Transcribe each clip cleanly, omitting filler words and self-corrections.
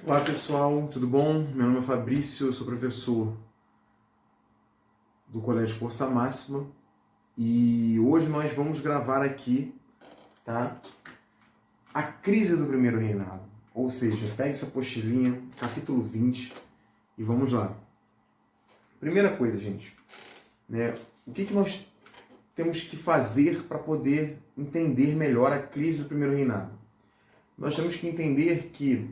Olá pessoal, tudo bom? Meu nome é Fabrício, eu sou professor do Colégio Força Máxima e hoje nós vamos gravar aqui, tá? A crise do primeiro reinado. Ou seja, pegue sua apostilinha, capítulo 20 e vamos lá. Primeira coisa, gente, né? O que nós temos que fazer para poder entender melhor a crise do primeiro reinado? Nós temos que entender que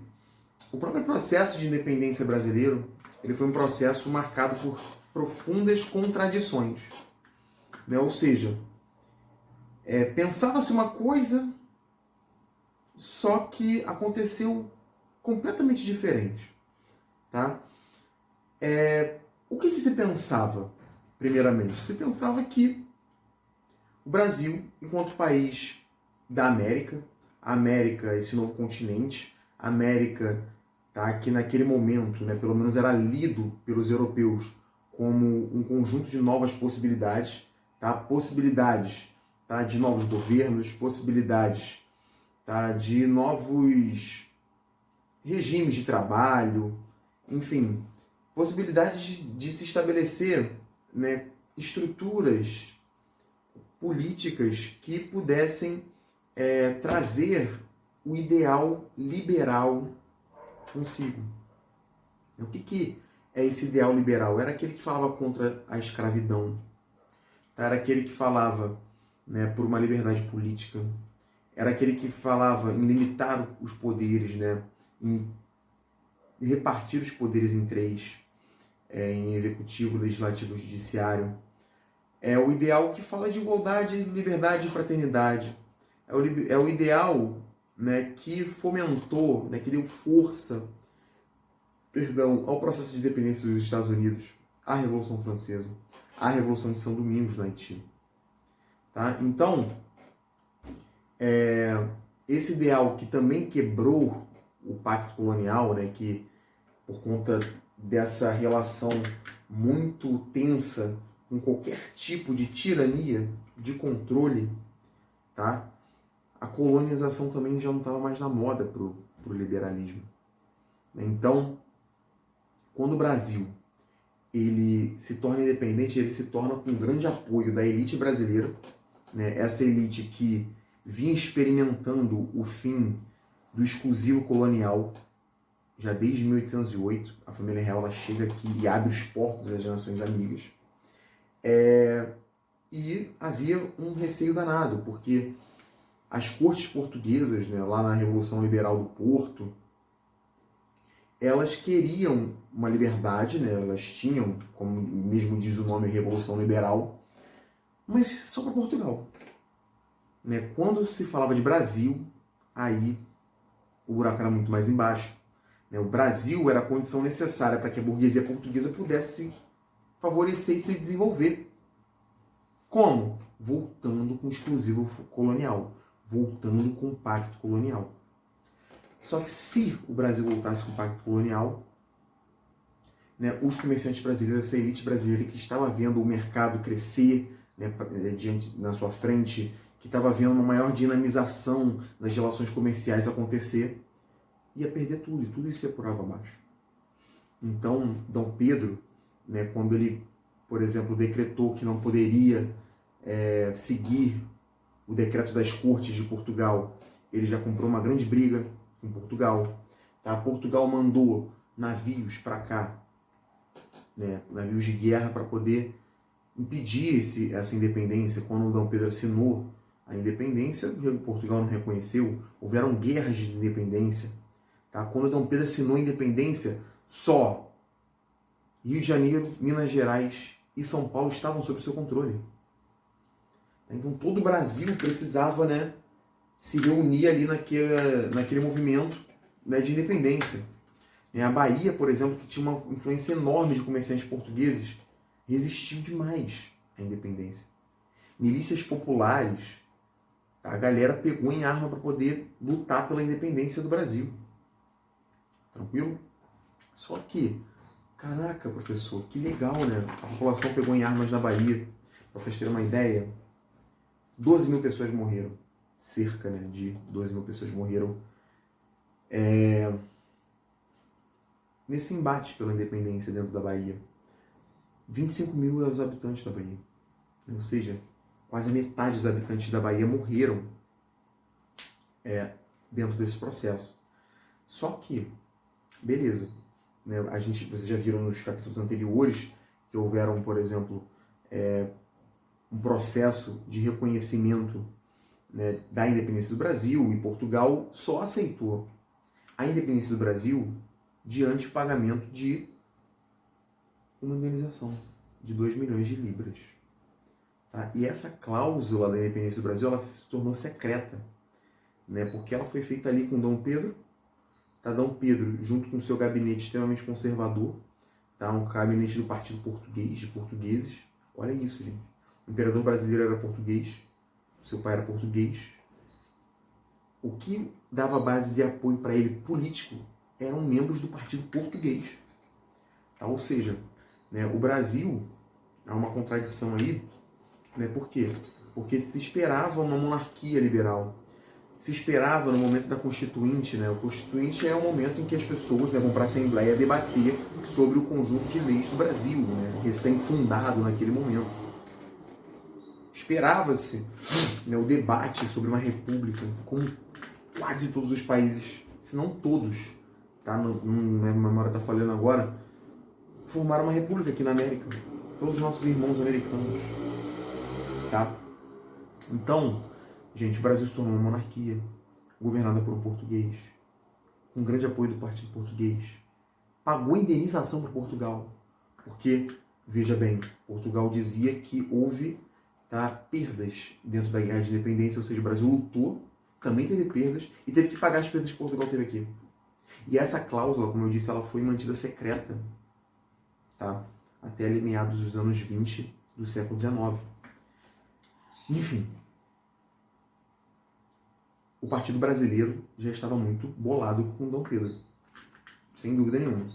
o próprio processo de independência brasileiro, ele foi um processo marcado por profundas contradições, né? Ou seja, pensava-se uma coisa, só que aconteceu completamente diferente, tá? O que se pensava, primeiramente? Se pensava que o Brasil, enquanto país da América, a América, esse novo continente, a América, tá, que naquele momento, né, pelo menos era lido pelos europeus como um conjunto de novas possibilidades, tá, possibilidades, tá, de novos governos, possibilidades, tá, de novos regimes de trabalho, enfim, possibilidades de se estabelecer, né, estruturas políticas que pudessem trazer o ideal liberal consigo. O que é esse ideal liberal? Era aquele que falava contra a escravidão, era aquele que falava, né, por uma liberdade política, era aquele que falava em limitar os poderes, né, em repartir os poderes em três, em executivo, legislativo e judiciário. É o ideal que fala de igualdade, liberdade e fraternidade. É o ideal, né, que fomentou, né, que deu força, ao processo de independência dos Estados Unidos, à Revolução Francesa, à Revolução de São Domingos no Haiti. Tá? Então, esse ideal que também quebrou o pacto colonial, né, que por conta dessa relação muito tensa com qualquer tipo de tirania, de controle, tá? A colonização também já não estava mais na moda para o liberalismo. Então, quando o Brasil ele se torna independente, ele se torna com grande apoio da elite brasileira, né? Essa elite que vinha experimentando o fim do exclusivo colonial, já desde 1808, a família real ela chega aqui e abre os portos às nações amigas. E havia um receio danado, porque as cortes portuguesas, né, lá na Revolução Liberal do Porto, elas queriam uma liberdade, né, elas tinham, como mesmo diz o nome, Revolução Liberal, mas só para Portugal. Né? Quando se falava de Brasil, aí o buraco era muito mais embaixo. Né? O Brasil era a condição necessária para que a burguesia portuguesa pudesse se favorecer e se desenvolver. Como? Voltando com o exclusivo colonial, voltando com o pacto colonial. Só que se o Brasil voltasse com o pacto colonial, né, os comerciantes brasileiros, essa elite brasileira que estava vendo o mercado crescer, né, diante, na sua frente, que estava vendo uma maior dinamização das relações comerciais acontecer, ia perder tudo, e tudo isso ia por água abaixo. Então, Dom Pedro, né, quando ele, por exemplo, decretou que não poderia seguir o decreto das cortes de Portugal, ele já comprou uma grande briga com Portugal. Tá? Portugal mandou navios para cá, né, navios de guerra para poder impedir essa independência. Quando o Dom Pedro assinou a independência, Portugal não reconheceu, houveram guerras de independência. Tá? Quando o Dom Pedro assinou a independência, só Rio de Janeiro, Minas Gerais e São Paulo estavam sob seu controle. Então todo o Brasil precisava, né, se reunir ali naquele movimento, né, de independência. A Bahia, por exemplo, que tinha uma influência enorme de comerciantes portugueses, resistiu demais à independência. Milícias populares, a galera pegou em arma para poder lutar pela independência do Brasil. Tranquilo? Só que, caraca, professor, que legal, né? A população pegou em armas na Bahia. Para vocês terem uma ideia, 12 mil pessoas morreram. Cerca, né, de 12 mil pessoas morreram nesse embate pela independência dentro da Bahia. 25 mil é os habitantes da Bahia. Ou seja, quase a metade dos habitantes da Bahia morreram dentro desse processo. Só que, beleza, né, vocês já viram nos capítulos anteriores que houveram, por exemplo, um processo de reconhecimento, né, da independência do Brasil, e Portugal só aceitou a independência do Brasil diante do pagamento de uma indenização de 2 milhões de libras. Tá? E essa cláusula da independência do Brasil ela se tornou secreta, né, porque ela foi feita ali com Dom Pedro. Tá? Dom Pedro, junto com o seu gabinete extremamente conservador, tá? Um gabinete do Partido Português, de portugueses. Olha isso, gente. O imperador brasileiro era português, seu pai era português. O que dava base de apoio para ele político eram membros do Partido Português. Tá? Ou seja, né, o Brasil, há uma contradição aí, né? Por quê? Porque se esperava uma monarquia liberal. Se esperava no momento da Constituinte, né? O Constituinte é o momento em que as pessoas, né, vão para a Assembleia debater sobre o conjunto de leis do Brasil, né, recém-fundado naquele momento. Esperava-se, né, o debate sobre uma república, como quase todos os países, se não todos, tá? Minha memória está falhando agora, formaram uma república aqui na América. Todos os nossos irmãos americanos. Tá? Então, gente, o Brasil se tornou uma monarquia, governada por um português, com grande apoio do Partido Português. Pagou indenização para Portugal, porque, veja bem, Portugal dizia que houve, tá, perdas dentro da Guerra de Independência, ou seja, o Brasil lutou, também teve perdas, e teve que pagar as perdas que Portugal teve aqui. E essa cláusula, como eu disse, ela foi mantida secreta, tá, até ali meados dos anos 20 do século XIX. Enfim, o Partido Brasileiro já estava muito bolado com Dom Pedro, sem dúvida nenhuma.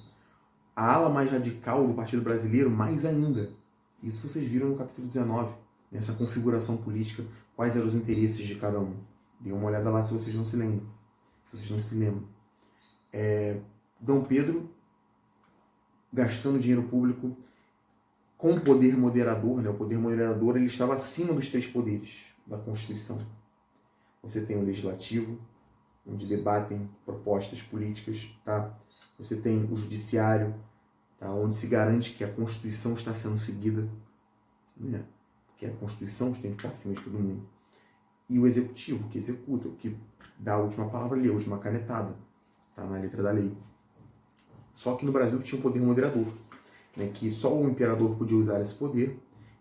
A ala mais radical do Partido Brasileiro, mais ainda. Isso vocês viram no capítulo 19, nessa configuração política, quais eram os interesses de cada um. Dê uma olhada lá se vocês não se lembram. Se vocês não se lembram. Dom Pedro, gastando dinheiro público com o poder moderador, né? O poder moderador ele estava acima dos 3 poderes da Constituição. Você tem o legislativo, onde debatem propostas políticas, tá? Você tem o judiciário, tá? Onde se garante que a Constituição está sendo seguida, né? Porque a Constituição tem que estar acima de todo mundo. E o executivo, que executa, o que dá a última palavra ali, a última canetada, tá? Na letra da lei. Só que no Brasil tinha um poder moderador, né? Que só o imperador podia usar esse poder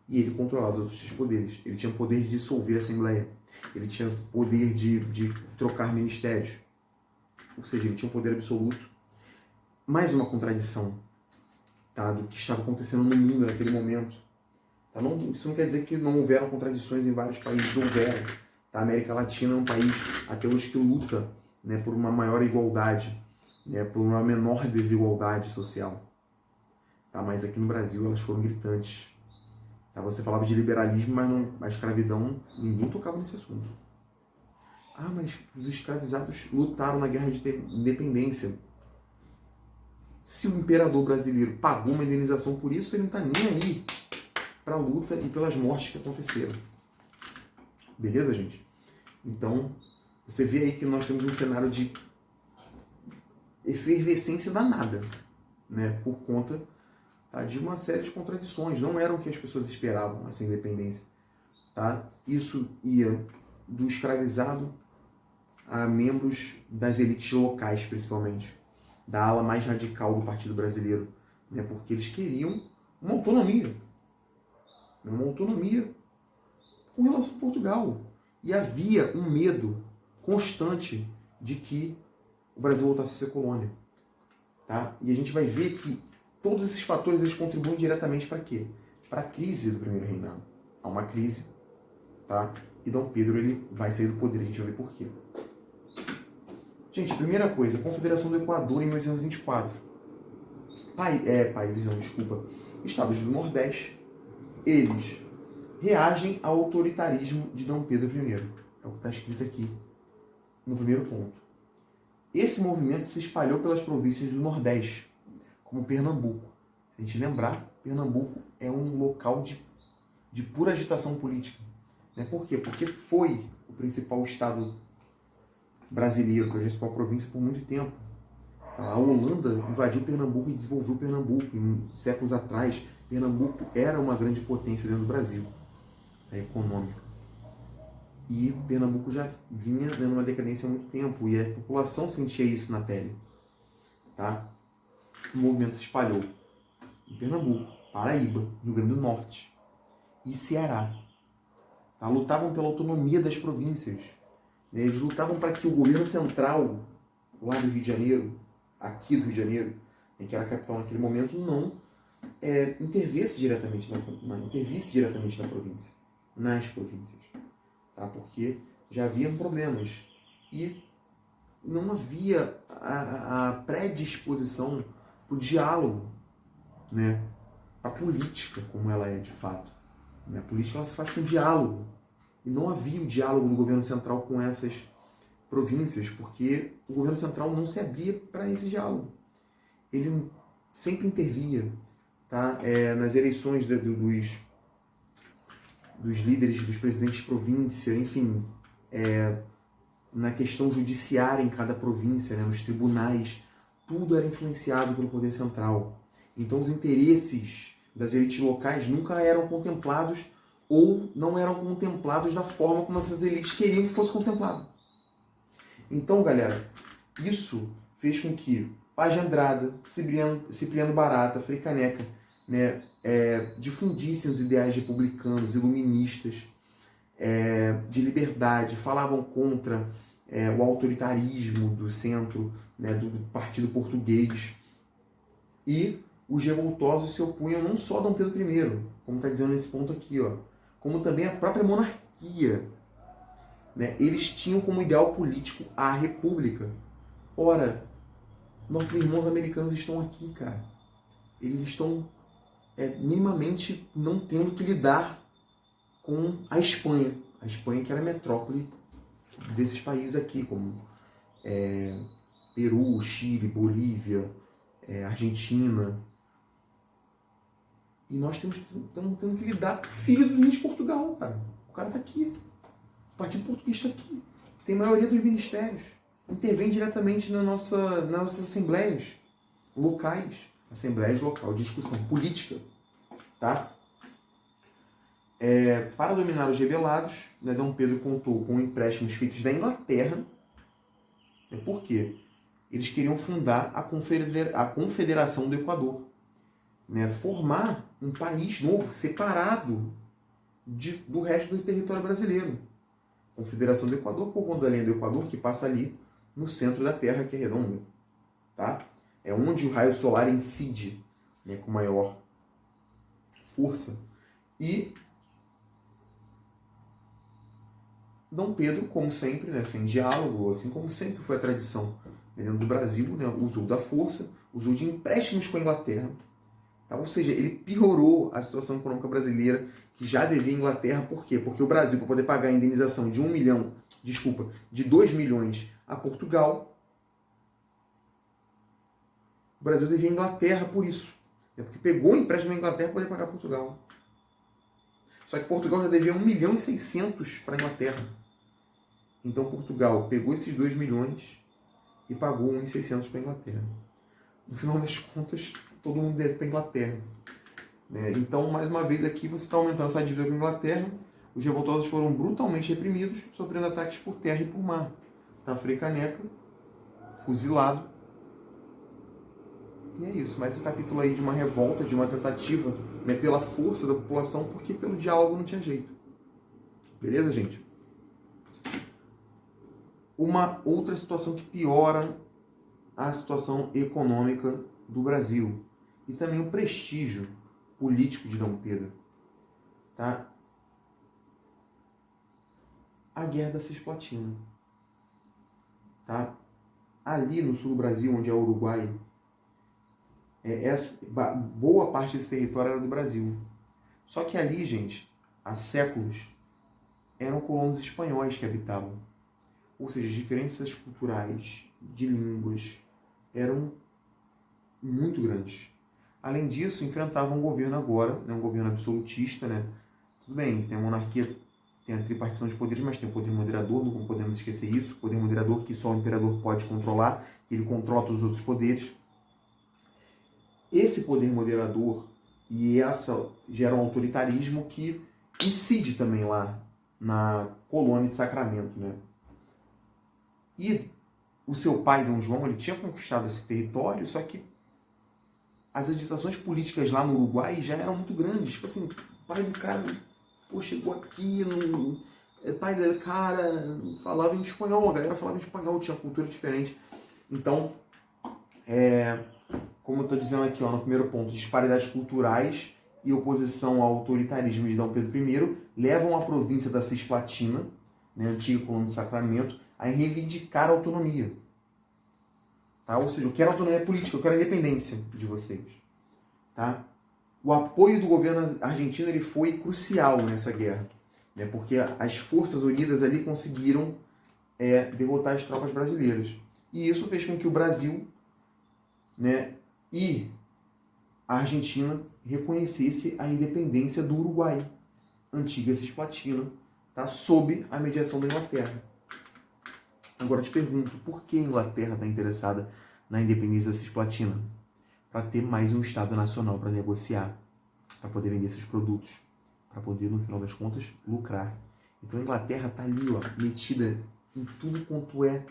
e ele controlava os outros 3 poderes. Ele tinha o poder de dissolver a Assembleia. Ele tinha o poder de trocar ministérios. Ou seja, ele tinha um poder absoluto. Mais uma contradição, tá, do que estava acontecendo no mundo naquele momento. Tá? Isso não quer dizer que não houveram contradições em vários países. Houveram. Tá? A América Latina é um país até hoje que luta, né, por uma maior igualdade, né, por uma menor desigualdade social. Tá? Mas aqui no Brasil elas foram gritantes. Você falava de liberalismo, mas não, a escravidão, ninguém tocava nesse assunto. Ah, mas os escravizados lutaram na Guerra de Independência. Se o imperador brasileiro pagou uma indenização por isso, ele não está nem aí para a luta e pelas mortes que aconteceram. Beleza, gente? Então, você vê aí que nós temos um cenário de efervescência danada, né, por conta, tá, de uma série de contradições. Não era o que as pessoas esperavam, essa independência. Tá? Isso ia do escravizado a membros das elites locais, principalmente, da ala mais radical do Partido Brasileiro, né? Porque eles queriam uma autonomia com relação a Portugal. E havia um medo constante de que o Brasil voltasse a ser colônia. Tá? E a gente vai ver que todos esses fatores eles contribuem diretamente para quê? Para a crise do primeiro reinado. Há uma crise, tá? E Dom Pedro ele vai sair do poder, a gente vai ver por quê. Gente, primeira coisa, a Confederação do Equador em 1824. Estados do Nordeste, eles reagem ao autoritarismo de Dom Pedro I. É o que está escrito aqui no primeiro ponto. Esse movimento se espalhou pelas províncias do Nordeste, como Pernambuco. Se a gente lembrar, Pernambuco é um local de pura agitação política. Né? Por quê? Porque foi o principal estado brasileiro, a principal província por muito tempo. A Holanda invadiu Pernambuco e desenvolveu Pernambuco. Em séculos atrás, Pernambuco era uma grande potência dentro do Brasil, econômica. E Pernambuco já vinha dando uma decadência há muito tempo, e a população sentia isso na pele. Tá? O movimento se espalhou em Pernambuco, Paraíba, Rio Grande do Norte e Ceará. Tá? Lutavam pela autonomia das províncias. Eles lutavam para que o governo central, lá do Rio de Janeiro, aqui do Rio de Janeiro, que era a capital naquele momento, não intervisse diretamente na província, nas províncias. Tá? Porque já haviam problemas. E não havia a predisposição para o diálogo, né? A política, como ela é de fato. A política ela se faz com diálogo. E não havia o diálogo do governo central com essas províncias, porque o governo central não se abria para esse diálogo. Ele sempre intervia, tá? Nas eleições dos líderes, dos presidentes de província, enfim, na questão judiciária em cada província, né? Nos tribunais, tudo era influenciado pelo poder central. Então os interesses das elites locais nunca eram contemplados ou não eram contemplados da forma como essas elites queriam que fosse contemplado. Então, galera, isso fez com que Paz de Andrada, Cipriano Barata, Frei Caneca, né, difundissem os ideais republicanos, iluministas, de liberdade, falavam contra o autoritarismo do centro, né, do partido português. E os revoltosos se opunham não só a Dom Pedro I, como está dizendo nesse ponto aqui, ó, como também a própria monarquia. Né? Eles tinham como ideal político a república. Ora, nossos irmãos americanos estão aqui, cara. Eles estão minimamente não tendo que lidar com a Espanha. A Espanha que era a metrópole desses países aqui, como Peru, Chile, Bolívia, Argentina. E nós estamos tendo que lidar com o filho do rei de Portugal, cara. O cara está aqui. O partido português está aqui. Tem a maioria dos ministérios. Intervém diretamente nas nossas assembleias locais. Assembleias local de discussão política. Tá? Para dominar os rebelados, né, Dom Pedro contou com empréstimos feitos da Inglaterra. Por quê? Eles queriam fundar a Confederação do Equador. Né, formar um país novo, separado do resto do território brasileiro. Confederação do Equador, por conta da linha do Equador, que passa ali no centro da Terra, que é redonda. Tá? É onde o raio solar incide, né, com maior força. E Dom Pedro, como sempre, né, sem diálogo, assim como sempre foi a tradição dentro do Brasil, né, usou da força, usou de empréstimos com a Inglaterra. Tá? Ou seja, ele piorou a situação econômica brasileira, que já devia à Inglaterra. Por quê? Porque o Brasil, para poder pagar a indenização de 2 milhões a Portugal, o Brasil devia à Inglaterra por isso. Porque pegou o empréstimo da Inglaterra para poder pagar Portugal. Só que Portugal já devia 1 milhão e 600 para a Inglaterra. Então Portugal pegou esses 2 milhões e pagou 1.600 para a Inglaterra. No final das contas, todo mundo deve para a Inglaterra. Então, mais uma vez aqui, você está aumentando essa dívida com a Inglaterra. Os revoltosos foram brutalmente reprimidos, sofrendo ataques por terra e por mar. Tá? Frei Caneca, fuzilado. E é isso, mais um capítulo aí de uma revolta, de uma tentativa, né, pela força da população, porque pelo diálogo não tinha jeito. Beleza, gente? Uma outra situação que piora a situação econômica do Brasil e também o prestígio político de Dom Pedro. Tá? A Guerra da Cisplatina. Tá? Ali no sul do Brasil, onde é o Uruguai, boa parte desse território era do Brasil. Só que ali, gente, há séculos, eram colonos espanhóis que habitavam. Ou seja, as diferenças culturais, de línguas, eram muito grandes. Além disso, enfrentavam um governo agora, né, um governo absolutista, né? Tudo bem, tem a monarquia, tem a tripartição de poderes, mas tem o poder moderador, não podemos esquecer isso, o poder moderador que só o imperador pode controlar, que ele controla todos os outros poderes. Esse poder moderador e essa gera um autoritarismo que incide também lá na colônia de Sacramento, né? E o seu pai, Dom João, ele tinha conquistado esse território, só que as agitações políticas lá no Uruguai já eram muito grandes. Tipo assim, o pai do cara, pô, chegou aqui, o pai do cara falava em espanhol, a galera falava em espanhol, tinha cultura diferente. Então, como eu estou dizendo aqui, ó, no primeiro ponto, disparidades culturais e oposição ao autoritarismo de Dom Pedro I levam a província da Cisplatina, né, antiga colônia de Sacramento, a reivindicar a autonomia. Tá? Ou seja, eu quero autonomia política, eu quero a independência de vocês. Tá? O apoio do governo argentino ele foi crucial nessa guerra, né? Porque as Forças Unidas ali conseguiram derrotar as tropas brasileiras. E isso fez com que o Brasil, né, e a Argentina reconhecesse a independência do Uruguai, antiga Cisplatina, tá? Sob a mediação da Inglaterra. Agora eu te pergunto, por que a Inglaterra está interessada na independência da Cisplatina? Para ter mais um Estado nacional para negociar, para poder vender seus produtos, para poder, no final das contas, lucrar. Então a Inglaterra está ali, ó, metida em tudo quanto é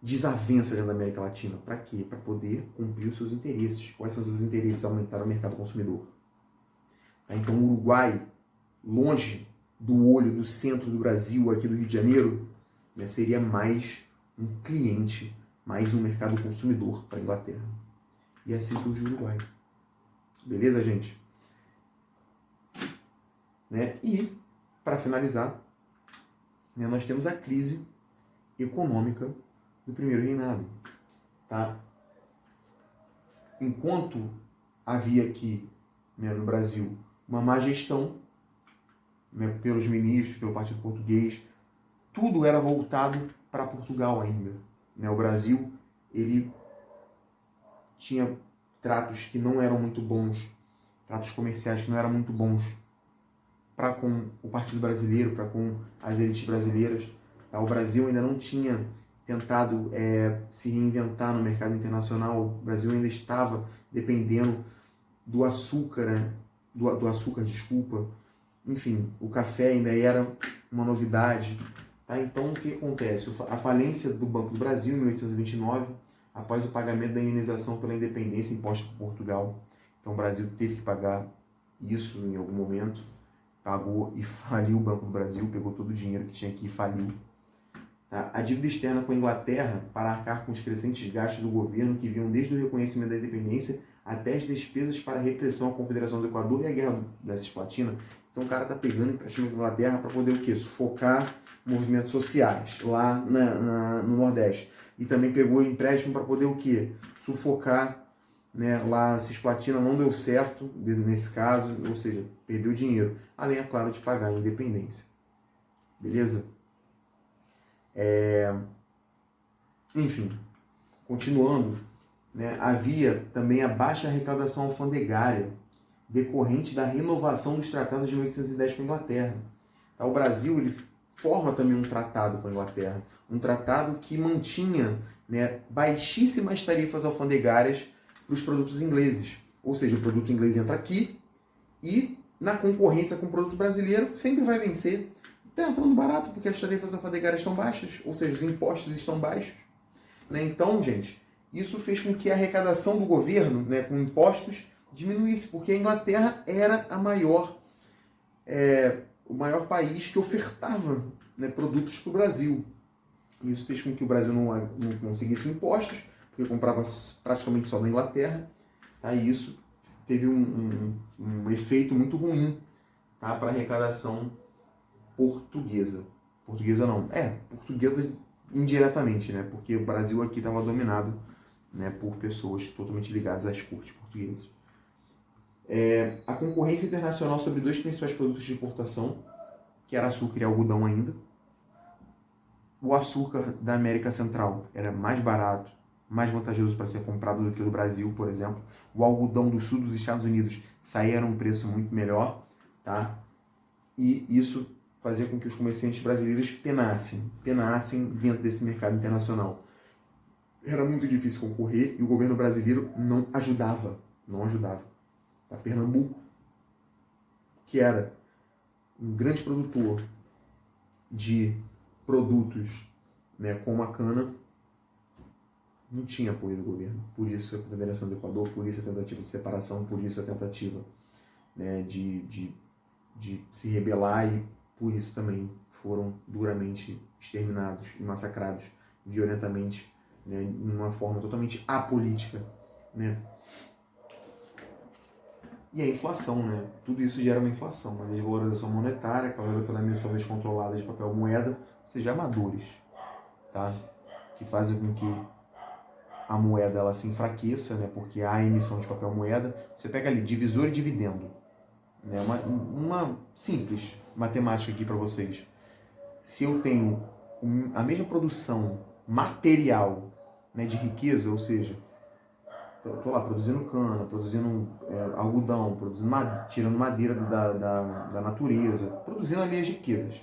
desavença dentro da América Latina. Para quê? Para poder cumprir os seus interesses. Quais são os seus interesses? Aumentar o mercado consumidor. Tá? Então o Uruguai, longe do olho do centro do Brasil, aqui do Rio de Janeiro, né, seria mais um cliente, mais um mercado consumidor para a Inglaterra. E assim surge o Uruguai. Beleza, gente? Né? E, para finalizar, né, nós temos a crise econômica do primeiro reinado. Tá? Enquanto havia aqui, né, no Brasil uma má gestão, né, pelos ministros, pelo Partido Português, tudo era voltado para Portugal ainda. Né? O Brasil ele tinha tratos que não eram muito bons, tratos comerciais que não eram muito bons para com o Partido Brasileiro, para com as elites brasileiras. Tá? O Brasil ainda não tinha tentado se reinventar no mercado internacional, o Brasil ainda estava dependendo do açúcar, né? do açúcar, desculpa. Enfim, o café ainda era uma novidade. Tá? Então, o que acontece? A falência do Banco do Brasil, em 1829, após o pagamento da indenização pela independência imposta por Portugal. Então, o Brasil teve que pagar isso em algum momento, pagou e faliu o Banco do Brasil, pegou todo o dinheiro que tinha aqui e faliu. Tá? A dívida externa com a Inglaterra, para arcar com os crescentes gastos do governo que vinham desde o reconhecimento da independência até as despesas para a repressão à Confederação do Equador e a Guerra da Cisplatina. Então, o cara está pegando empréstimo da Inglaterra para poder o quê? Sufocar movimentos sociais lá no Nordeste. E também pegou empréstimo para poder o quê? Sufocar, né, lá a Cisplatina, não deu certo nesse caso, ou seja, perdeu dinheiro. Além, é claro, de pagar a independência. Beleza? Enfim, continuando, né, havia também a baixa arrecadação alfandegária decorrente da renovação dos tratados de 1810 com a Inglaterra. Tá? O Brasil ele forma também um tratado com a Inglaterra, um tratado que mantinha, né, baixíssimas tarifas alfandegárias para os produtos ingleses. Ou seja, o produto inglês entra aqui e, na concorrência com o produto brasileiro, sempre vai vencer. Está entrando barato porque as tarifas alfandegárias estão baixas, ou seja, os impostos estão baixos. Né? Então, gente, isso fez com que a arrecadação do governo, né, com impostos diminuísse, porque a Inglaterra era o maior país que ofertava, né, produtos para o Brasil. Isso fez com que o Brasil não conseguisse impostos, porque comprava praticamente só da Inglaterra. Tá? E isso teve um efeito muito ruim, tá, para a arrecadação portuguesa. Portuguesa não. Portuguesa indiretamente, né? Porque o Brasil aqui estava dominado, né, por pessoas totalmente ligadas às cortes portuguesas. A concorrência internacional sobre dois principais produtos de importação, que era açúcar e algodão ainda. O açúcar da América Central era mais barato mais vantajoso para ser comprado do que o do Brasil, por exemplo. O algodão do sul dos Estados Unidos saía num preço muito melhor, tá? E isso fazia com que os comerciantes brasileiros penassem dentro desse mercado internacional. Era muito difícil concorrer e o governo brasileiro não ajudava. Tá? Pernambuco, que era um grande produtor de produtos, né, como a cana, não tinha apoio do governo. Por isso a Confederação do Equador, por isso a tentativa de separação, por isso a tentativa, né, de se rebelar, e por isso também foram duramente exterminados e massacrados violentamente, né, de uma forma totalmente apolítica, né? E a inflação, né? Tudo isso gera uma inflação, uma desvalorização monetária causada pela emissão descontrolada de papel moeda, ou seja, amadores, tá? Que fazem com que a moeda ela se enfraqueça, né? Porque há emissão de papel moeda. Você pega ali divisor e dividendo, né? Uma simples matemática aqui para vocês. Se eu tenho a mesma produção material, né, de riqueza, ou seja, estou lá produzindo cana, produzindo algodão, tirando madeira da natureza, produzindo ali as riquezas,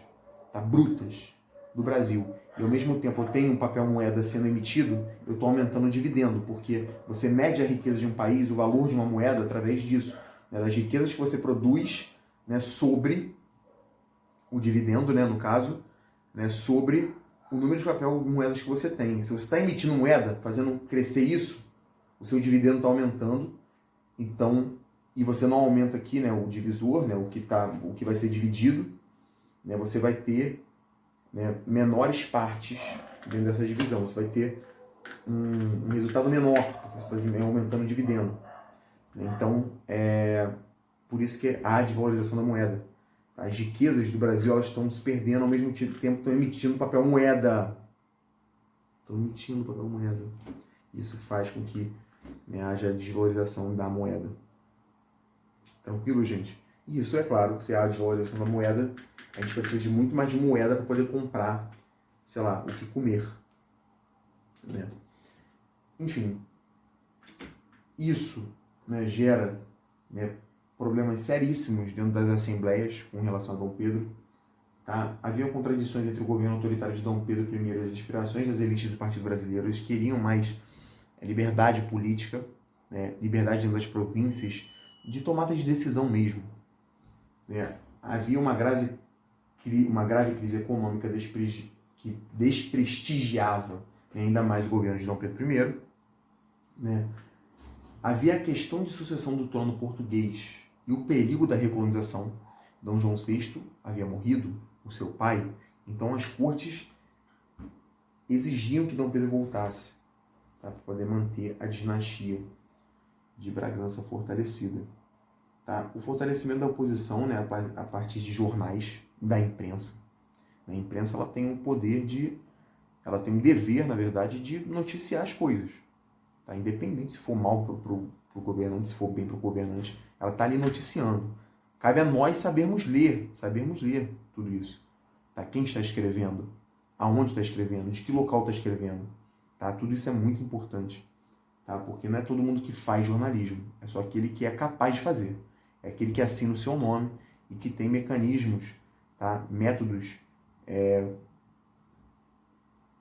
tá, brutas do Brasil. E ao mesmo tempo eu tenho um papel moeda sendo emitido, eu estou aumentando o dividendo, porque você mede a riqueza de um país, o valor de uma moeda, através disso, né, das riquezas que você produz, né, sobre o dividendo, né, no caso, né, sobre o número de papel moedas que você tem. Se você está emitindo moeda, fazendo crescer isso, o seu dividendo está aumentando, então, e você não aumenta aqui, né, o divisor, né, o que vai ser dividido, né, você vai ter, né, menores partes dentro dessa divisão. Você vai ter um resultado menor, porque você está aumentando o dividendo. Então, por isso que há a desvalorização da moeda. As riquezas do Brasil elas estão se perdendo ao mesmo tempo que estão emitindo papel moeda. Isso faz com que, né, haja desvalorização da moeda. Tranquilo, gente? E isso, é claro, se há a desvalorização da moeda, a gente precisa de muito mais moeda para poder comprar, sei lá, o que comer, né? Enfim, isso, né, gera, né, problemas seríssimos dentro das assembleias com relação a Dom Pedro. Tá? Havia contradições entre o governo autoritário de Dom Pedro I e as aspirações das elites do Partido Brasileiro. Eles queriam mais liberdade política, né, liberdade dentro das províncias, de tomada de decisão mesmo, né? Havia uma grave crise econômica que desprestigiava, né, ainda mais o governo de Dom Pedro I. Né? Havia a questão de sucessão do trono português e o perigo da recolonização. Dom João VI havia morrido, o seu pai, então as cortes exigiam que Dom Pedro voltasse, tá, para poder manter a dinastia de Bragança fortalecida. Tá? O fortalecimento da oposição, né, a partir de jornais, da imprensa. A imprensa ela tem um poder ela tem um dever, na verdade, de noticiar as coisas. Tá? Independente se for mal para o governante, se for bem para o governante, ela está ali noticiando. Cabe a nós sabermos ler tudo isso. Tá? Quem está escrevendo? Aonde está escrevendo? De que local está escrevendo? Tá? Tudo isso é muito importante. Tá? Porque não é todo mundo que faz jornalismo. É só aquele que é capaz de fazer. É aquele que assina o seu nome e que tem mecanismos, tá? Métodos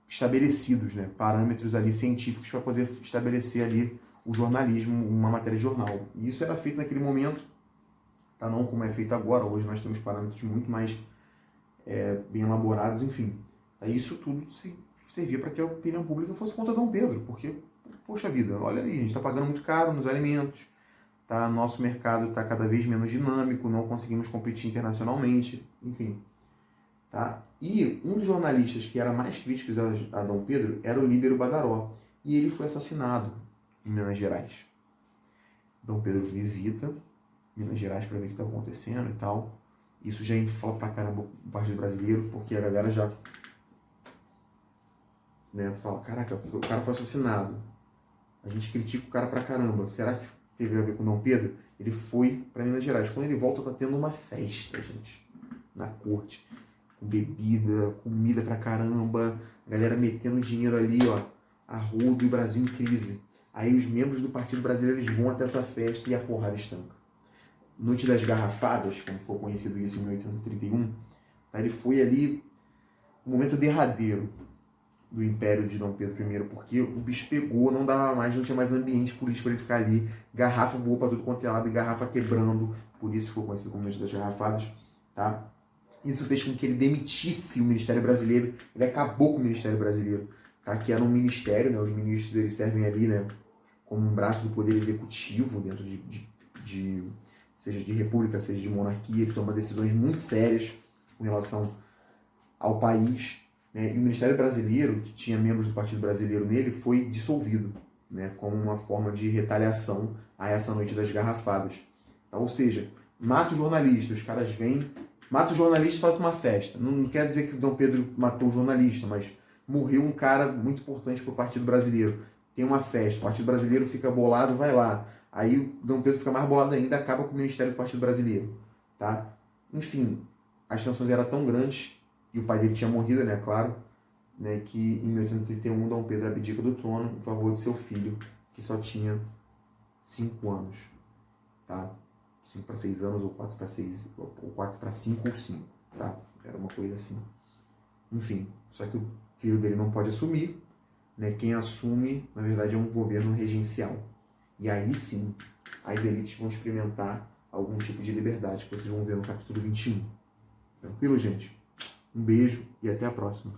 estabelecidos, né? Parâmetros ali científicos para poder estabelecer ali o jornalismo, uma matéria de jornal. E isso era feito naquele momento, tá? Não como é feito agora. Hoje nós temos parâmetros muito mais bem elaborados, enfim. Tá? Isso tudo servia para que a opinião pública fosse contra Dom Pedro, porque, poxa vida, olha aí, a gente está pagando muito caro nos alimentos, tá? Nosso mercado está cada vez menos dinâmico, não conseguimos competir internacionalmente, enfim. Tá? E um dos jornalistas que era mais críticos a Dom Pedro era o Líbero Badaró, e ele foi assassinado em Minas Gerais. Dom Pedro visita Minas Gerais para ver o que está acontecendo e tal. Isso já infla pra caramba o Partido Brasileiro, porque a galera já, né, fala, caraca, o cara foi assassinado. A gente critica o cara pra caramba. Será que teve a ver com Dom Pedro? Ele foi para Minas Gerais. Quando ele volta, tá tendo uma festa, gente, na corte. Com bebida, comida pra caramba, a galera metendo dinheiro ali, ó, a rodo e o Brasil em crise. Aí os membros do Partido Brasileiro eles vão até essa festa e a porrada estanca. Noite das Garrafadas, como foi conhecido isso em 1831, ele foi ali o momento derradeiro do Império de Dom Pedro I, porque o bicho pegou, não dava mais, não tinha mais ambiente político para ele ficar ali, garrafa voou para tudo quanto é lado, e garrafa quebrando, por isso foi conhecido como Noite das Garrafadas, tá? Isso fez com que ele demitisse o Ministério Brasileiro, ele acabou com o Ministério Brasileiro, tá? Que era um ministério, né? Os ministros eles servem ali, né? Como um braço do poder executivo dentro seja de república, seja de monarquia, que toma decisões muito sérias com relação ao país, né? E o Ministério Brasileiro, que tinha membros do Partido Brasileiro nele, foi dissolvido, né? Como uma forma de retaliação a essa Noite das Garrafadas. Então, ou seja, mata o jornalista, os caras vêm, mata o jornalista e faz uma festa. Não quer dizer que o Dom Pedro matou o jornalista, mas morreu um cara muito importante para o Partido Brasileiro. Tem uma festa, o Partido Brasileiro fica bolado, vai lá. Aí o Dom Pedro fica mais bolado ainda, acaba com o Ministério do Partido Brasileiro, tá? Enfim, as tensões eram tão grandes, e o pai dele tinha morrido, né, claro, né, que em 1831 Dom Pedro abdica do trono em favor de seu filho, que só tinha 5 anos, tá? 5 para 6 anos, ou 4 para 6, ou 4 para 5 ou 5, tá? Era uma coisa assim. Enfim, só que o filho dele não pode assumir, né? Quem assume, na verdade, é um governo regencial. E aí sim, as elites vão experimentar algum tipo de liberdade, que vocês vão ver no capítulo 21. Tranquilo, gente? Um beijo e até a próxima.